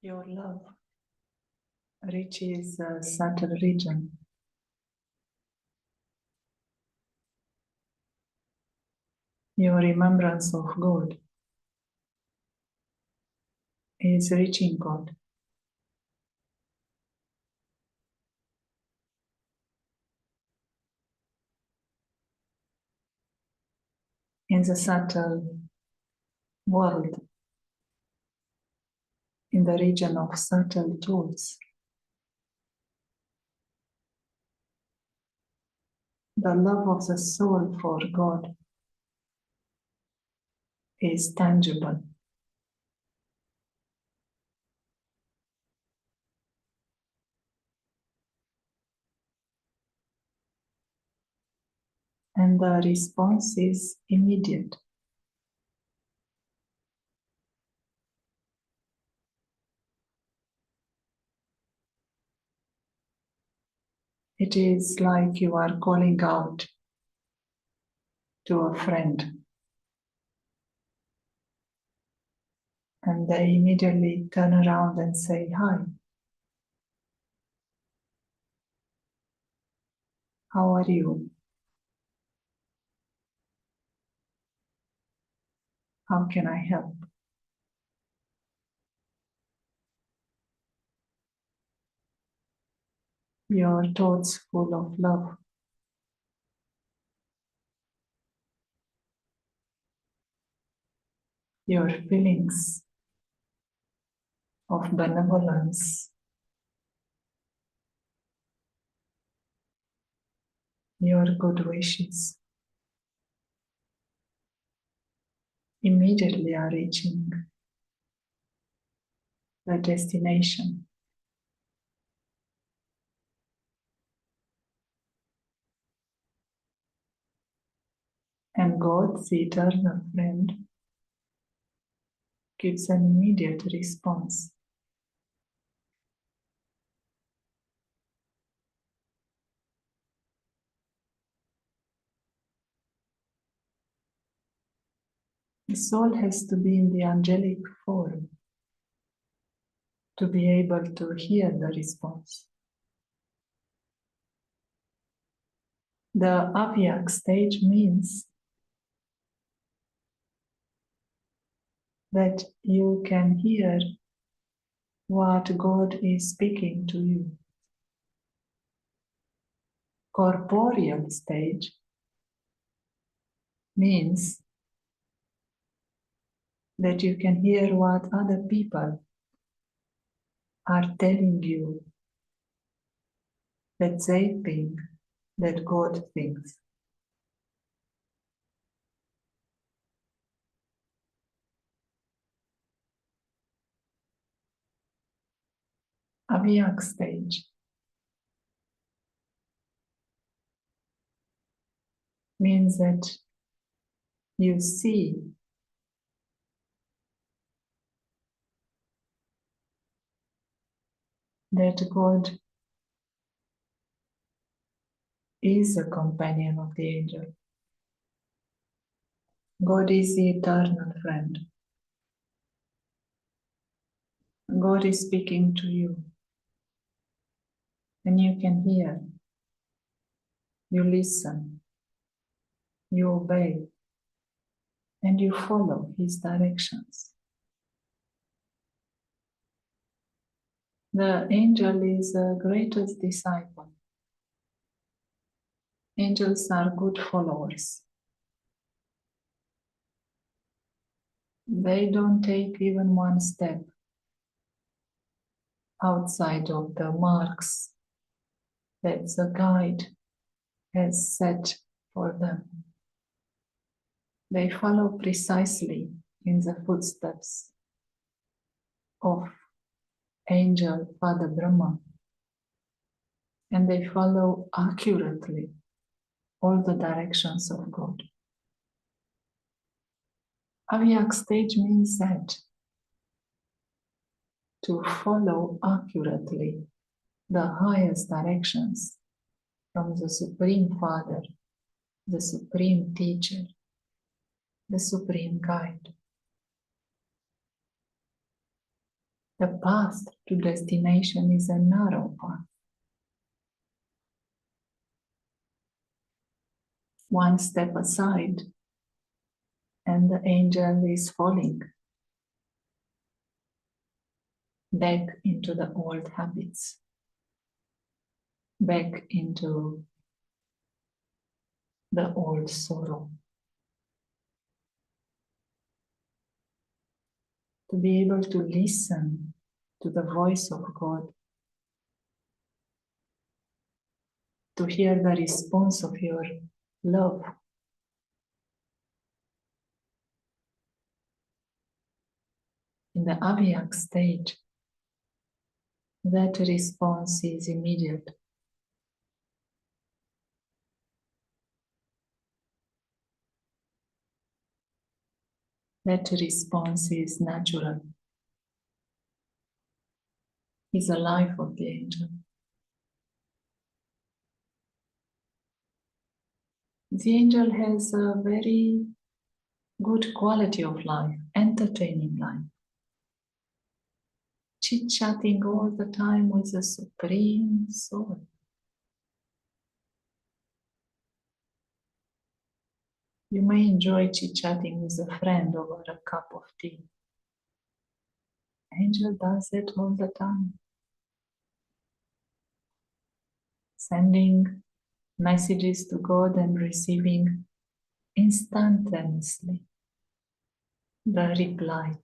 Your love reaches a subtle region. Your remembrance of God is reaching God. In the subtle world, in the region of subtle thoughts, the love of the soul for God is tangible. And the response is immediate. It is like you are calling out to a friend, and they immediately turn around and say, "Hi, how are you? How can I help?" Your thoughts full of love. Your feelings of benevolence. Your good wishes immediately are reaching the destination. And God, the eternal friend, gives an immediate response. The soul has to be in the angelic form to be able to hear the response. The Avyakt stage means that you can hear what God is speaking to you. Corporeal stage means that you can hear what other people are telling you that they think that God thinks. Avyakt stage means that you see that God is a companion of the angel. God is the eternal friend. God is speaking to you, and you can hear. You listen, you obey, and you follow his directions. The angel is the greatest disciple. Angels are good followers. They don't take even one step outside of the marks that the guide has set for them. They follow precisely in the footsteps of angel Father Brahma, and they follow accurately all the directions of God. Avyakt stage means that to follow accurately the highest directions from the Supreme Father, the Supreme Teacher, the Supreme Guide. The path to destination is a narrow path. One step aside, and the angel is falling back into the old habits, back into the old sorrow. To be able to listen to the voice of God, to hear the response of your love. In the Avyakt stage, that response is immediate. That response is natural. Is the life of the angel. The angel has a very good quality of life, entertaining life. Chit-chatting all the time with the Supreme Soul. You may enjoy chit-chatting with a friend over a cup of tea. Angel does it all the time. Sending messages to God and receiving instantaneously the reply.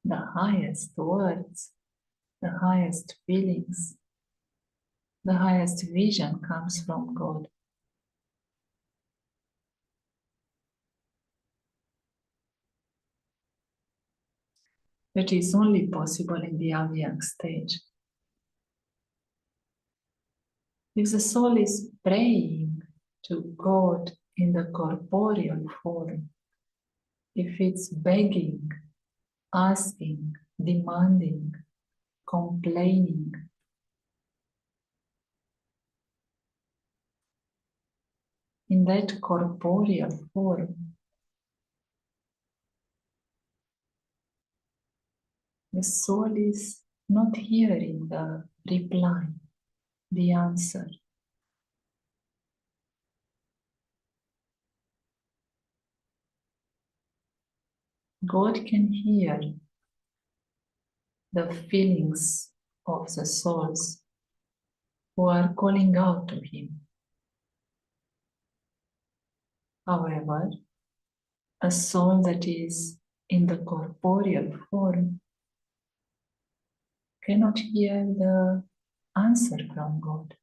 The highest words, the highest feelings, the highest vision comes from God. That is only possible in the Avyakt stage. If the soul is praying to God in the corporeal form, if it's begging, asking, demanding, complaining, in that corporeal form, the soul is not hearing the reply, the answer. God can hear the feelings of the souls who are calling out to Him. However, a soul that is in the corporeal form cannot hear the answer from God.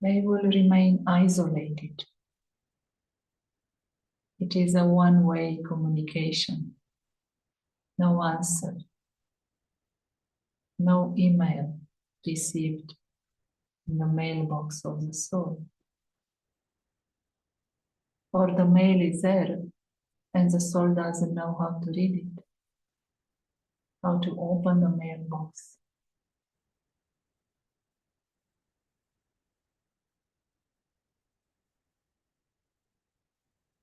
They will remain isolated. It is a one-way communication. No answer. No email received in the mailbox of the soul. Or the mail is there and the soul doesn't know how to read it, how to open the mailbox.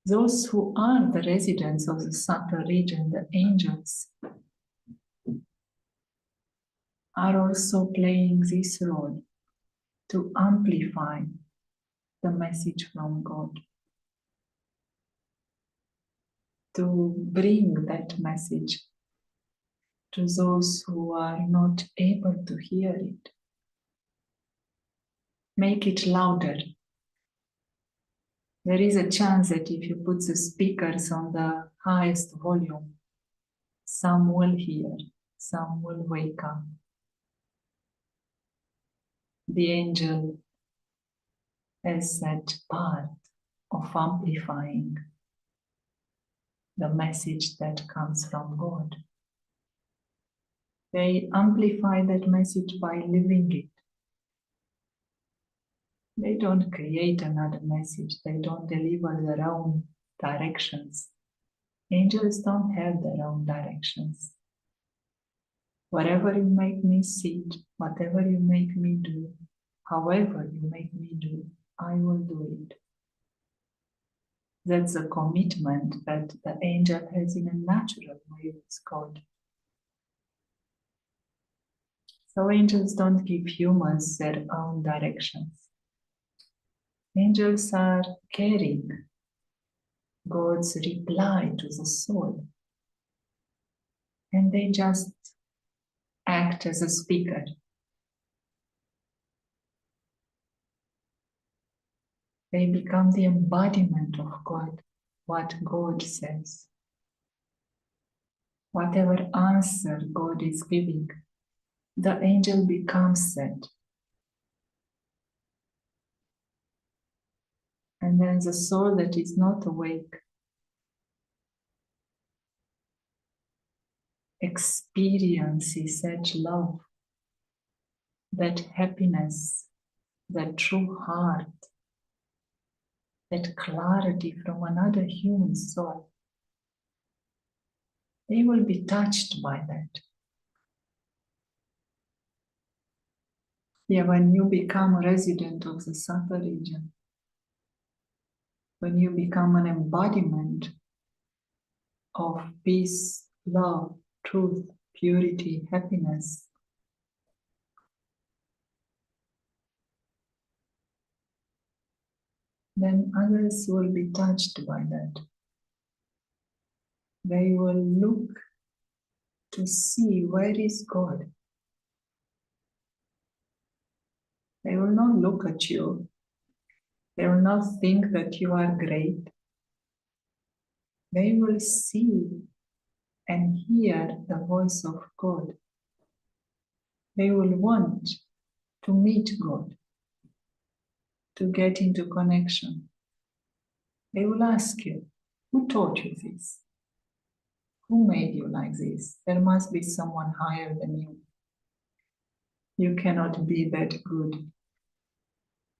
Those who are the residents of the subtle region, the angels, are also playing this role to amplify the message from God, to bring that message to those who are not able to hear it. Make it louder. There is a chance that if you put the speakers on the highest volume, some will hear, some will wake up. The angel has that part of amplifying the message that comes from God. They amplify that message by living it. They don't create another message. They don't deliver their own directions. Angels don't have their own directions. Whatever you make me sit, whatever you make me do, however you make me do, I will do it. That's a commitment that the angel has in a natural way with God. So angels don't give humans their own directions. Angels are carrying God's reply to the soul. And they just act as a speaker. They become the embodiment of God, what God says. Whatever answer God is giving, the angel becomes that. And then the soul that is not awake experiences that love, that happiness, that true heart, that clarity from another human soul. They will be touched by that. Yeah, when you become a resident of the subtle region, when you become an embodiment of peace, love, truth, purity, happiness, then others will be touched by that. They will look to see where is God. They will not look at you. They will not think that you are great. They will see and hear the voice of God. They will want to meet God, to get into connection. They will ask you, who taught you this? Who made you like this? There must be someone higher than you. You cannot be that good.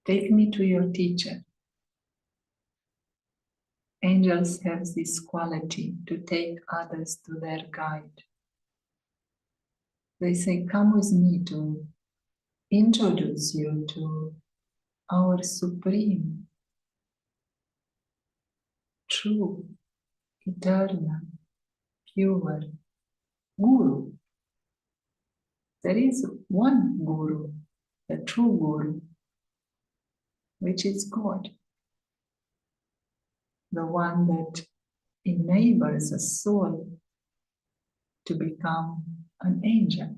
Take me to your teacher. Angels have this quality to take others to their guide. They say, come with me to introduce you to our supreme, true, eternal, pure Guru. There is one Guru, the true Guru, which is God, the one that enables a soul to become an angel.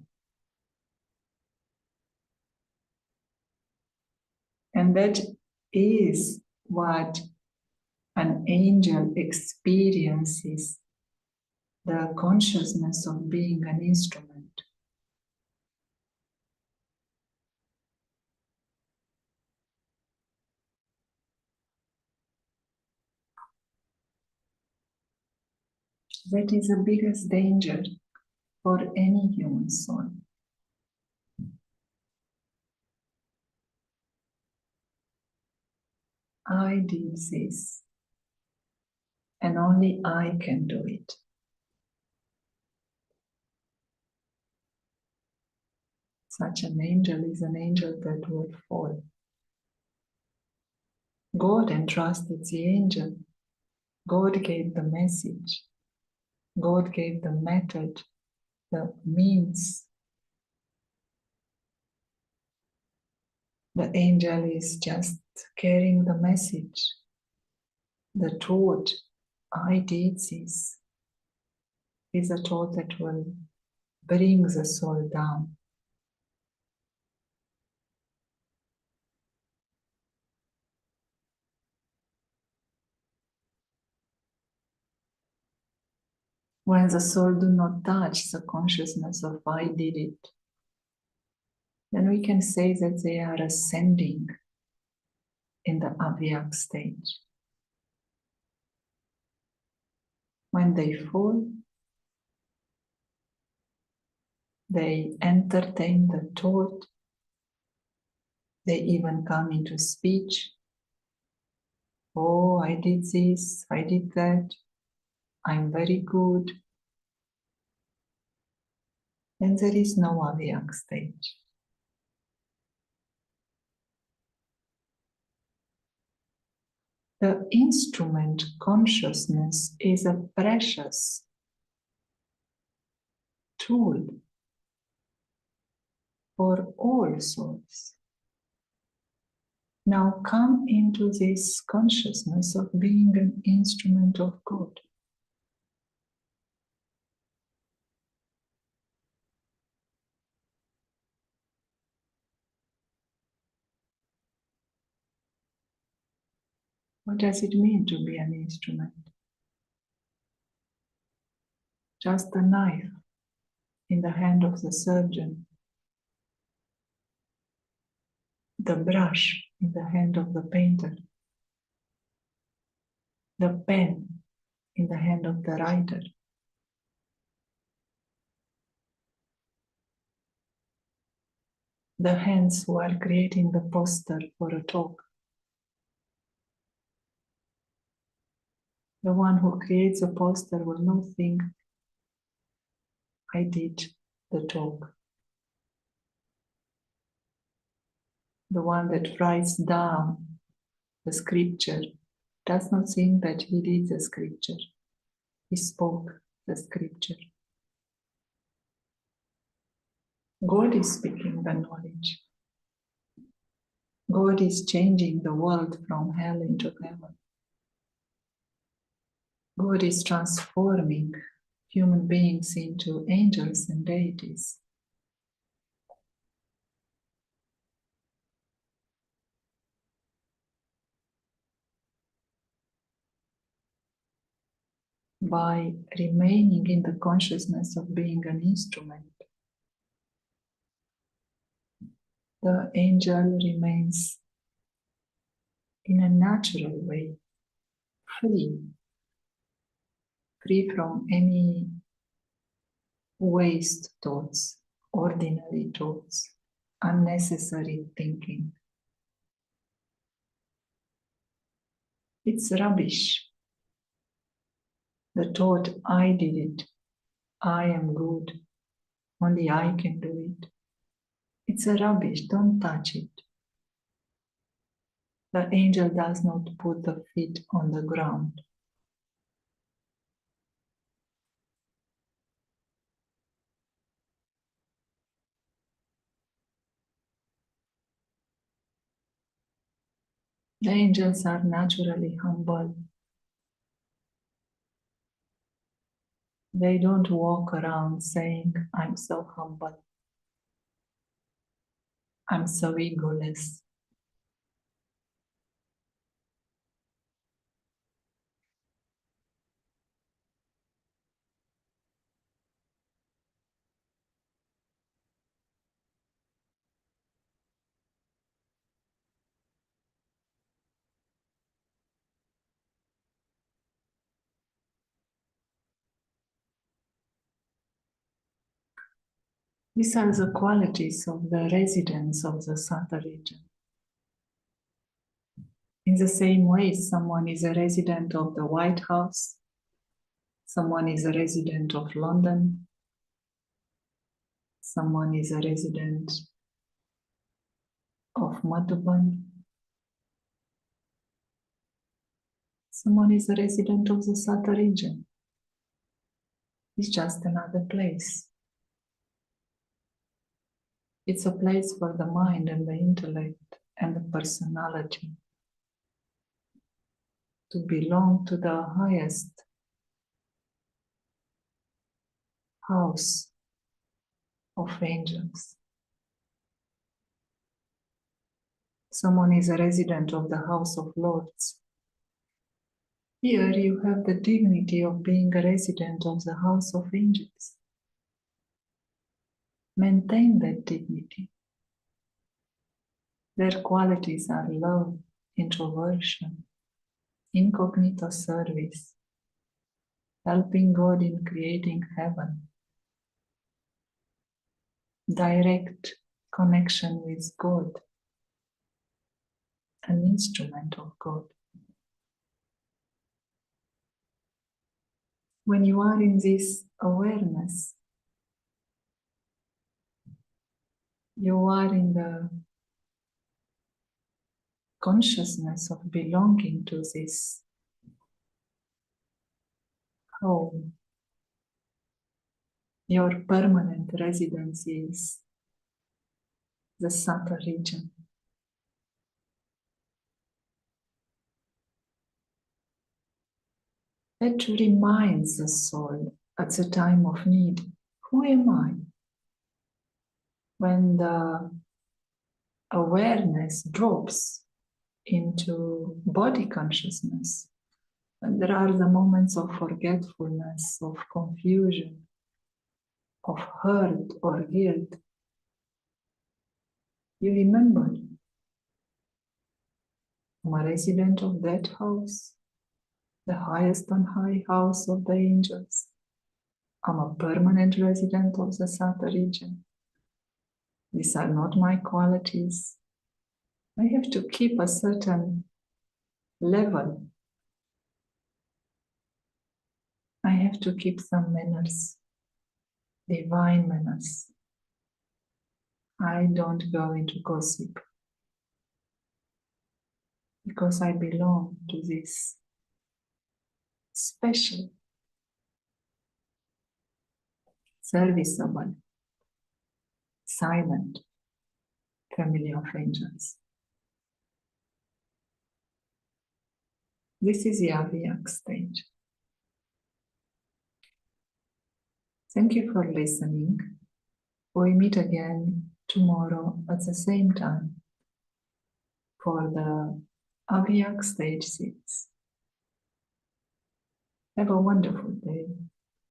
And that is what an angel experiences, the consciousness of being an instrument. That is the biggest danger for any human soul. I did this, and only I can do it. Such an angel is an angel that will fall. God entrusted the angel. God gave the message. God gave the method, the means. The angel is just carrying the message, the thought, I did this, is a thought that will bring the soul down. When the soul do not touch the consciousness of I did it, then we can say that they are ascending in the Avyakt stage. When they fall, they entertain the thought, they even come into speech. Oh, I did this, I did that, I'm very good. And there is no Avyakt stage. The instrument consciousness is a precious tool for all souls. Now come into this consciousness of being an instrument of God. What does it mean to be an instrument? Just a knife in the hand of the surgeon, the brush in the hand of the painter, the pen in the hand of the writer. The hands who are creating the poster for a talk. The one who creates a poster will not think, I did the talk. The one that writes down the scripture does not think that he did the scripture. He spoke the scripture. God is speaking the knowledge. God is changing the world from hell into heaven. God is transforming human beings into angels and deities. By remaining in the consciousness of being an instrument, the angel remains in a natural way, free from any waste thoughts, ordinary thoughts, unnecessary thinking. It's rubbish. The thought, I did it, I am good, only I can do it. It's a rubbish, don't touch it. The angel does not put the feet on the ground. The angels are naturally humble. They don't walk around saying, I'm so humble. I'm so egoless. These are the qualities of the residents of the Sattva region. In the same way, someone is a resident of the White House, someone is a resident of London, someone is a resident of Madhuban, someone is a resident of the Sattva region. It's just another place. It's a place for the mind and the intellect and the personality to belong to the highest house of angels. Someone is a resident of the House of Lords. Here you have the dignity of being a resident of the House of Angels. Maintain that dignity. Their qualities are love, introversion, incognito service, helping God in creating heaven, direct connection with God, an instrument of God. When you are in this awareness, you are in the consciousness of belonging to this home. Your permanent residence is the Sattva region. That reminds the soul at the time of need, who am I? When the awareness drops into body consciousness, and there are the moments of forgetfulness, of confusion, of hurt or guilt, you remember, I'm a resident of that house, the highest on high house of the angels. I'm a permanent resident of the Sattva region. These are not my qualities. I have to keep a certain level. I have to keep some manners, divine manners. I don't go into gossip because I belong to this special, serviceable, silent family of angels. This is the Avyakt stage. Thank you for listening. We meet again tomorrow at the same time for the Avyakt stage 6. Have a wonderful day.